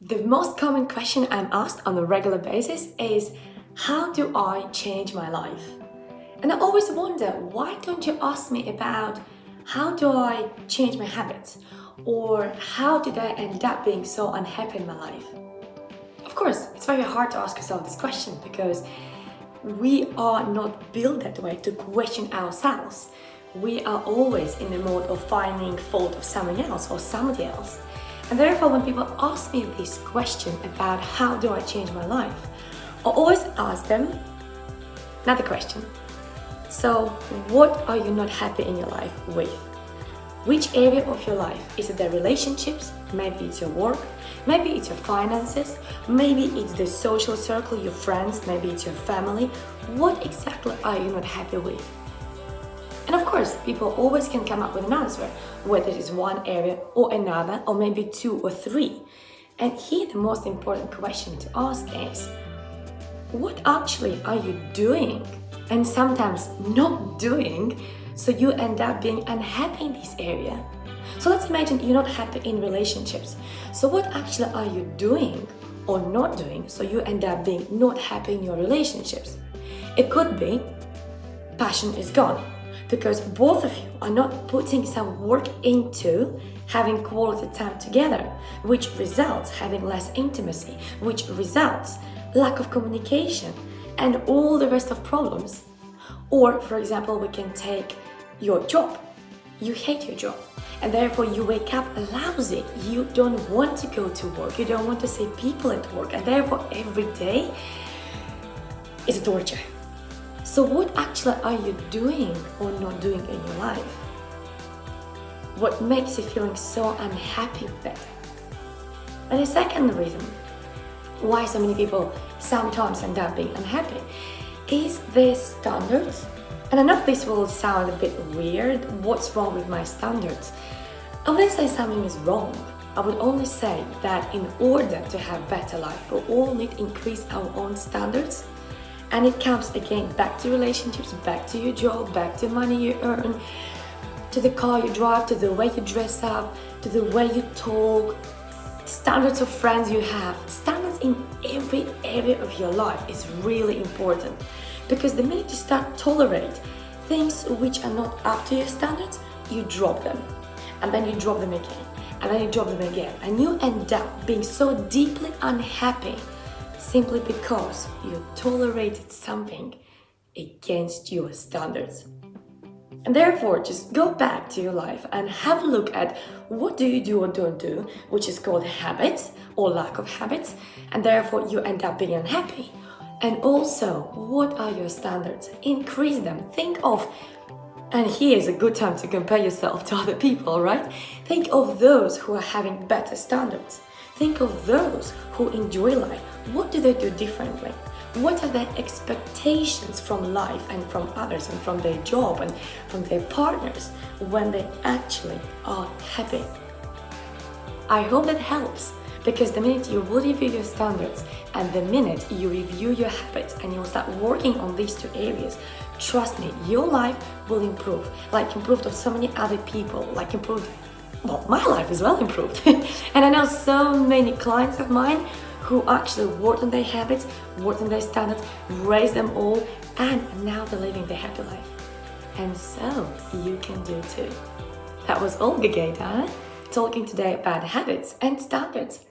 The most common question I'm asked on a regular basis is, how do I change my life? And I always wonder, why don't you ask me about how do I change my habits? Or how did I end up being so unhappy in my life? Of course, it's very hard to ask yourself this question because we are not built that way to question ourselves. We are always in the mode of finding fault of someone else or somebody else. And therefore, when people ask me this question about how do I change my life, I always ask them another question. So, what are you not happy in your life with? Which area of your life? Is it the relationships? Maybe it's your work, maybe it's your finances, maybe it's the social circle, your friends, maybe it's your family. What exactly are you not happy with? And of course, people always can come up with an answer, whether it is one area or another, or maybe two or three. And here the most important question to ask is, what actually are you doing? And sometimes not doing, so you end up being unhappy in this area. So let's imagine you're not happy in relationships. So what actually are you doing or not doing, so you end up being not happy in your relationships? It could be passion is gone, because both of you are not putting some work into having quality time together, which results having less intimacy, which results lack of communication and all the rest of problems. Or, for example, we can take your job. You hate your job and therefore you wake up lousy. You don't want to go to work. You don't want to see people at work, and therefore every day is a torture. So what actually are you doing or not doing in your life? What makes you feeling so unhappy with that? And the second reason why so many people sometimes end up being unhappy is their standards. And I know this will sound a bit weird. What's wrong with my standards? I wouldn't say something is wrong. I would only say that in order to have better life, we all need to increase our own standards. And it comes again back to relationships, back to your job, back to money you earn, to the car you drive, to the way you dress up, to the way you talk, standards of friends you have. Standards in every area of your life is really important, because the minute you start tolerate things which are not up to your standards, you drop them, and then you drop them again, and then you drop them again, and you end up being so deeply unhappy simply because you tolerated something against your standards. And therefore, just go back to your life and have a look at what do you do or don't do, which is called habits or lack of habits, and therefore you end up being unhappy. And also, what are your standards? Increase them. Think of, and here is a good time to compare yourself to other people, right? Think of those who are having better standards. Think of those who enjoy life. What do they do differently? What are their expectations from life and from others and from their job and from their partners when they actually are happy? I hope that helps, because the minute you will review your standards and the minute you review your habits and you'll start working on these two areas, trust me, your life will improve, like improved of so many other people, like improved, well, my life as well improved. And I know so many clients of mine who actually worked on their habits, worked on their standards, raised them all, and now they're living their happy life. And so you can do too. That was Olga Gaydar talking today about habits and standards.